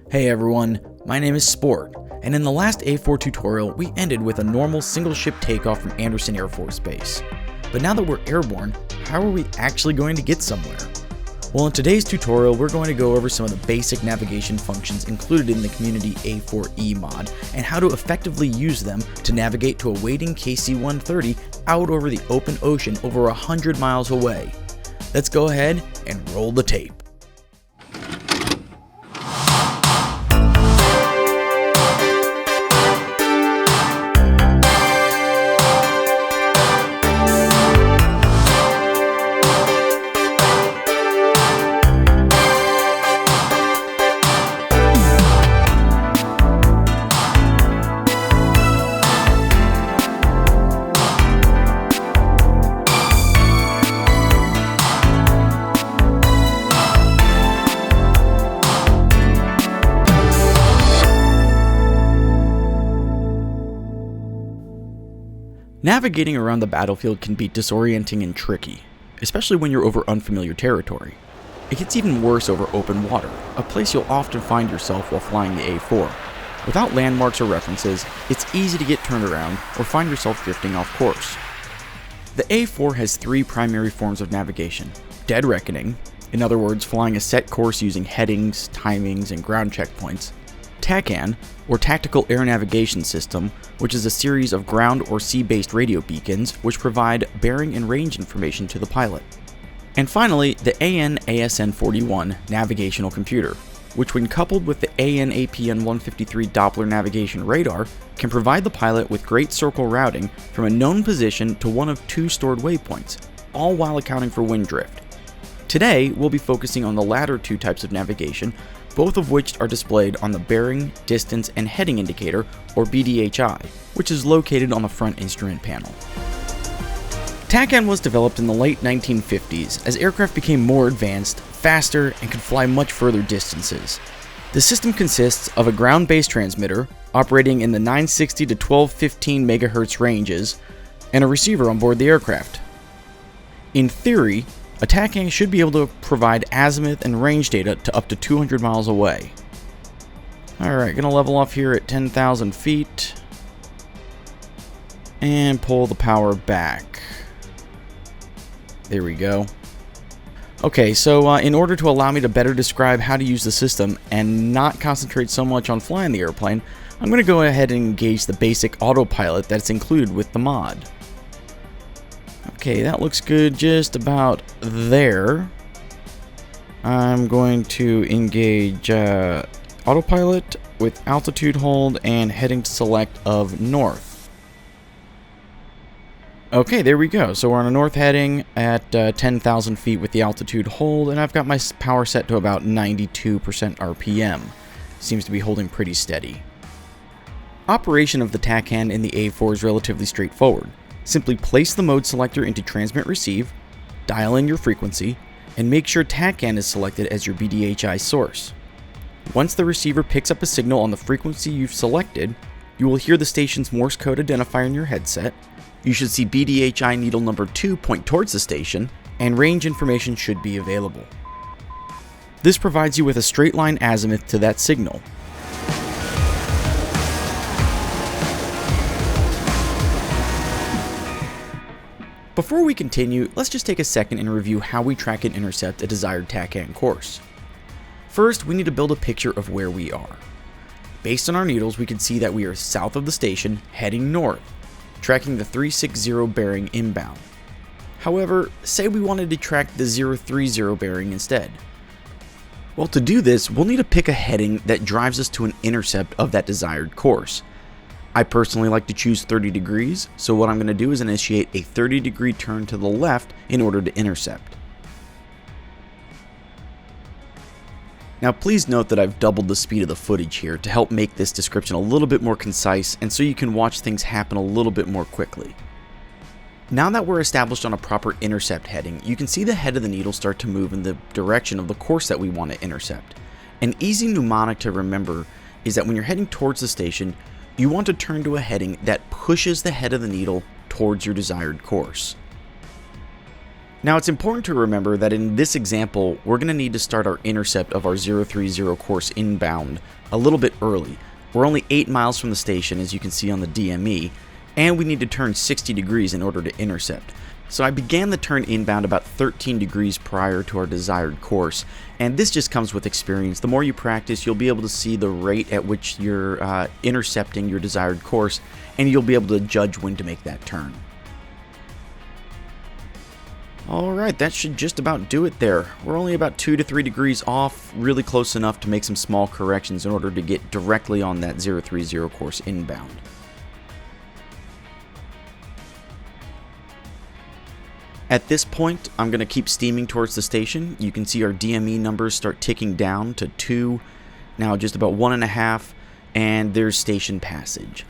Hey everyone, my name is Sport, and in the last A4 tutorial we ended with a normal single ship takeoff from Andersen Air Force Base. But now that we're airborne, how are we actually going to get somewhere? Well, in today's tutorial we're going to go over some of the basic navigation functions included in the community A-4E mod, and how to effectively use them to navigate to a waiting KC-130 out over the open ocean over 100 miles away. Let's go ahead and roll the tape. Navigating around the battlefield can be disorienting and tricky, especially when you're over unfamiliar territory. It gets even worse over open water, a place you'll often find yourself while flying the A4. Without landmarks or references, it's easy to get turned around or find yourself drifting off course. The A4 has three primary forms of navigation: dead reckoning, in other words flying a set course using headings, timings, and ground checkpoints; TACAN, or Tactical Air Navigation System, which is a series of ground or sea-based radio beacons which provide bearing and range information to the pilot; and finally, the AN/ASN-41 Navigational Computer, which when coupled with the AN/APN-153 Doppler Navigation Radar, can provide the pilot with great circle routing from a known position to one of two stored waypoints, all while accounting for wind drift. Today, we'll be focusing on the latter two types of navigation, both of which are displayed on the Bearing, Distance, and Heading Indicator, or BDHI, which is located on the front instrument panel. TACAN was developed in the late 1950s as aircraft became more advanced, faster, and could fly much further distances. The system consists of a ground-based transmitter operating in the 960 to 1215 MHz ranges and a receiver on board the aircraft. In theory, a TACAN should be able to provide azimuth and range data to up to 200 miles away. Alright, gonna level off here at 10,000 feet and pull the power back. There we go. Okay, so in order to allow me to better describe how to use the system and not concentrate so much on flying the airplane, I'm going to go ahead and engage the basic autopilot that's included with the mod. Okay, that looks good just about there. I'm going to engage autopilot with altitude hold and heading select of north. Okay, there we go. So we're on a north heading at 10,000 feet with the altitude hold, and I've got my power set to about 92% RPM. Seems to be holding pretty steady. Operation of the TACAN in the A4 is relatively straightforward. Simply place the mode selector into transmit receive, dial in your frequency, and make sure TACAN is selected as your BDHI source. Once the receiver picks up a signal on the frequency you've selected, you will hear the station's Morse code identifier in your headset. You should see BDHI needle number 2 point towards the station, and range information should be available. This provides you with a straight line azimuth to that signal. Before we continue, let's just take a second and review how we track and intercept a desired TACAN course. First, we need to build a picture of where we are. Based on our needles, we can see that we are south of the station, heading north, tracking the 360 bearing inbound. However, say we wanted to track the 030 bearing instead. Well, to do this, we'll need to pick a heading that drives us to an intercept of that desired course. I personally like to choose 30 degrees, so what I'm going to do is initiate a 30-degree turn to the left in order to intercept. Now please note that I've doubled the speed of the footage here to help make this description a little bit more concise and so you can watch things happen a little bit more quickly. Now that we're established on a proper intercept heading, you can see the head of the needle start to move in the direction of the course that we want to intercept. An easy mnemonic to remember is that when you're heading towards the station, you want to turn to a heading that pushes the head of the needle towards your desired course. Now it's important to remember that in this example, we're going to need to start our intercept of our 030 course inbound a little bit early. We're only 8 miles from the station, as you can see on the DME, and we need to turn 60 degrees in order to intercept. So I began the turn inbound about 13 degrees prior to our desired course, and this just comes with experience. The more you practice, you'll be able to see the rate at which you're intercepting your desired course, and you'll be able to judge when to make that turn. Alright, that should just about do it there. We're only about 2 to 3 degrees off, really close enough to make some small corrections in order to get directly on that 030 course inbound. At this point, I'm going to keep steaming towards the station. You can see our DME numbers start ticking down to 2, now just about 1.5, and there's station passage.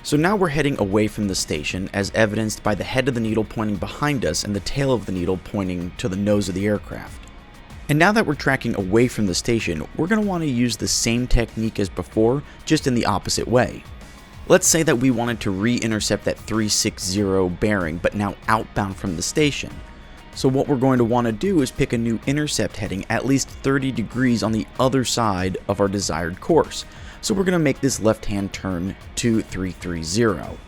So now we're heading away from the station, as evidenced by the head of the needle pointing behind us and the tail of the needle pointing to the nose of the aircraft. And now that we're tracking away from the station, we're going to want to use the same technique as before, just in the opposite way. Let's say that we wanted to re-intercept that 360 bearing, but now outbound from the station. So what we're going to want to do is pick a new intercept heading at least 30 degrees on the other side of our desired course. So we're going to make this left-hand turn to 330.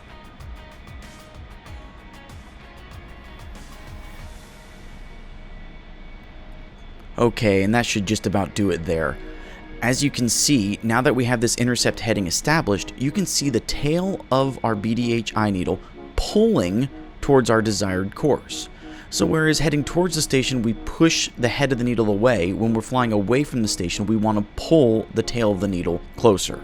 Okay, and that should just about do it there. As you can see, now that we have this intercept heading established, you can see the tail of our BDHI needle pulling towards our desired course. So whereas heading towards the station, we push the head of the needle away, when we're flying away from the station, we want to pull the tail of the needle closer.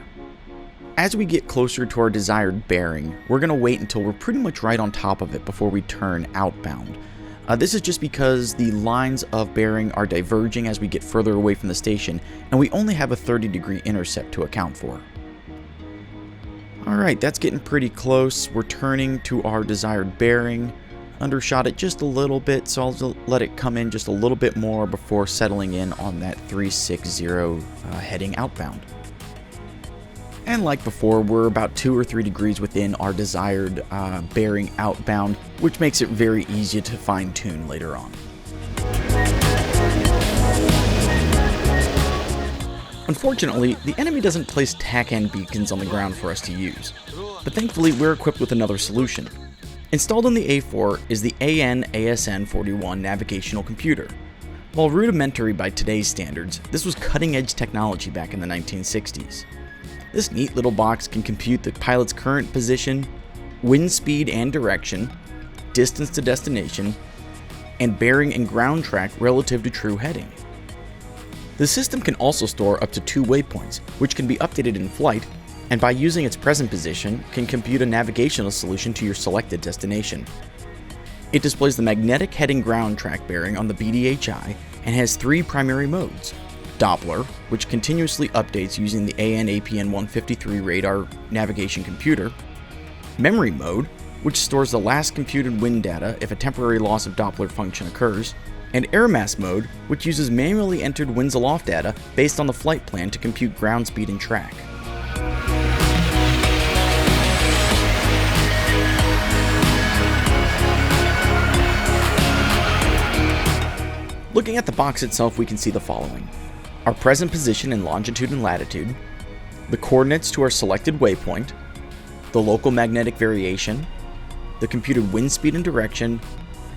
As we get closer to our desired bearing, we're going to wait until we're pretty much right on top of it before we turn outbound. This is just because the lines of bearing are diverging as we get further away from the station, and we only have a 30-degree intercept to account for. Alright, that's getting pretty close. We're turning to our desired bearing. Undershot it just a little bit, so I'll let it come in just a little bit more before settling in on that 360 heading outbound. And like before, we're about 2 or 3 degrees within our desired bearing outbound, which makes it very easy to fine-tune later on. Unfortunately, the enemy doesn't place TACAN beacons on the ground for us to use, but thankfully we're equipped with another solution. Installed on the A4 is the AN-ASN41 navigational computer. While rudimentary by today's standards, this was cutting-edge technology back in the 1960s. This neat little box can compute the pilot's current position, wind speed and direction, distance to destination, and bearing and ground track relative to true heading. The system can also store up to 2 waypoints, which can be updated in flight, and by using its present position, can compute a navigational solution to your selected destination. It displays the magnetic head and ground track bearing on the BDHI and has 3 primary modes. Doppler, which continuously updates using the AN/APN-153 radar navigation computer, Memory Mode, which stores the last computed wind data if a temporary loss of Doppler function occurs, and Air Mass Mode, which uses manually entered winds aloft data based on the flight plan to compute ground speed and track. Looking at the box itself, we can see the following: our present position in longitude and latitude, the coordinates to our selected waypoint, the local magnetic variation, the computed wind speed and direction,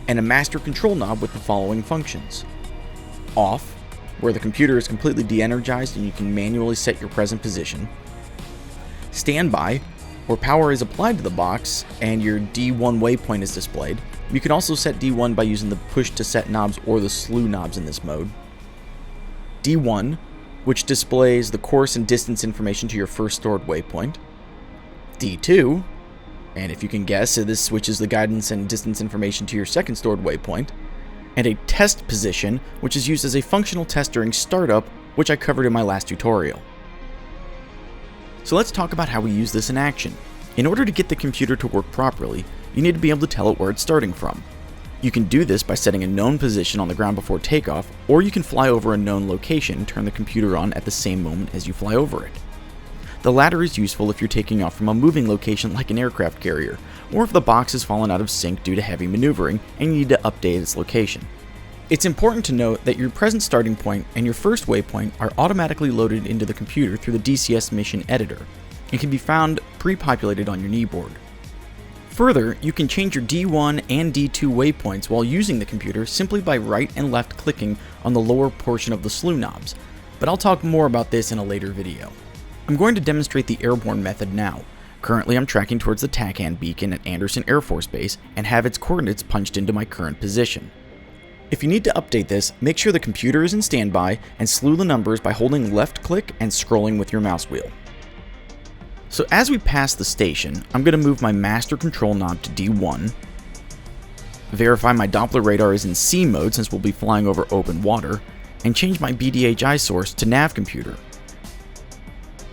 and a master control knob with the following functions: off, where the computer is completely de-energized and you can manually set your present position; standby, where power is applied to the box and your D1 waypoint is displayed. You can also set D1 by using the push to set knobs or the slew knobs in this mode. D1, which displays the course and distance information to your first stored waypoint. D2, and if you can guess, this switches the guidance and distance information to your second stored waypoint. And a test position, which is used as a functional test during startup, which I covered in my last tutorial. So let's talk about how we use this in action. In order to get the computer to work properly, you need to be able to tell it where it's starting from. You can do this by setting a known position on the ground before takeoff, or you can fly over a known location and turn the computer on at the same moment as you fly over it. The latter is useful if you're taking off from a moving location like an aircraft carrier, or if the box has fallen out of sync due to heavy maneuvering and you need to update its location. It's important to note that your present starting point and your first waypoint are automatically loaded into the computer through the DCS mission editor, and can be found pre-populated on your kneeboard. Further, you can change your D1 and D2 waypoints while using the computer simply by right and left clicking on the lower portion of the slew knobs, but I'll talk more about this in a later video. I'm going to demonstrate the airborne method now. Currently I'm tracking towards the TACAN beacon at Anderson Air Force Base and have its coordinates punched into my current position. If you need to update this, make sure the computer is in standby and slew the numbers by holding left click and scrolling with your mouse wheel. So as we pass the station, I'm going to move my master control knob to D1, verify my Doppler radar is in C mode since we'll be flying over open water, and change my BDHI source to Nav Computer.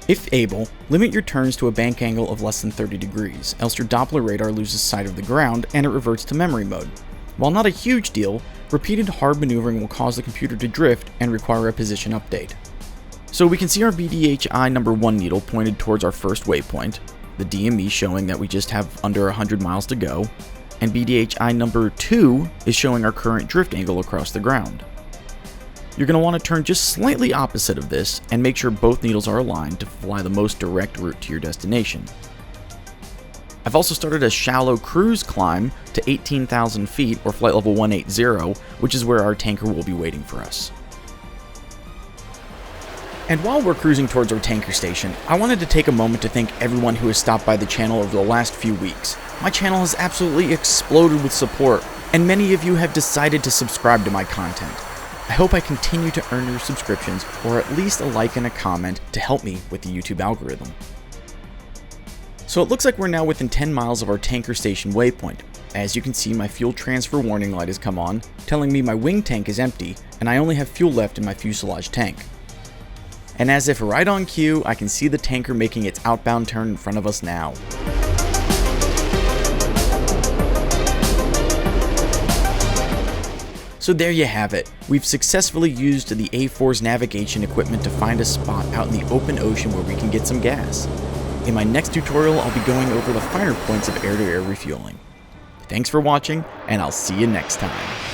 If able, limit your turns to a bank angle of less than 30 degrees, else your Doppler radar loses sight of the ground and it reverts to memory mode. While not a huge deal, repeated hard maneuvering will cause the computer to drift and require a position update. So we can see our BDHI number 1 needle pointed towards our first waypoint, the DME showing that we just have under 100 miles to go, and BDHI number 2 is showing our current drift angle across the ground. You're going to want to turn just slightly opposite of this and make sure both needles are aligned to fly the most direct route to your destination. I've also started a shallow cruise climb to 18,000 feet or flight level 180, which is where our tanker will be waiting for us. And while we're cruising towards our tanker station, I wanted to take a moment to thank everyone who has stopped by the channel over the last few weeks. My channel has absolutely exploded with support, and many of you have decided to subscribe to my content. I hope I continue to earn your subscriptions, or at least a like and a comment to help me with the YouTube algorithm. So it looks like we're now within 10 miles of our tanker station waypoint. As you can see, my fuel transfer warning light has come on, telling me my wing tank is empty, and I only have fuel left in my fuselage tank. And as if right on cue, I can see the tanker making its outbound turn in front of us now. So there you have it. We've successfully used the A4's navigation equipment to find a spot out in the open ocean where we can get some gas. In my next tutorial, I'll be going over the finer points of air-to-air refueling. Thanks for watching, and I'll see you next time.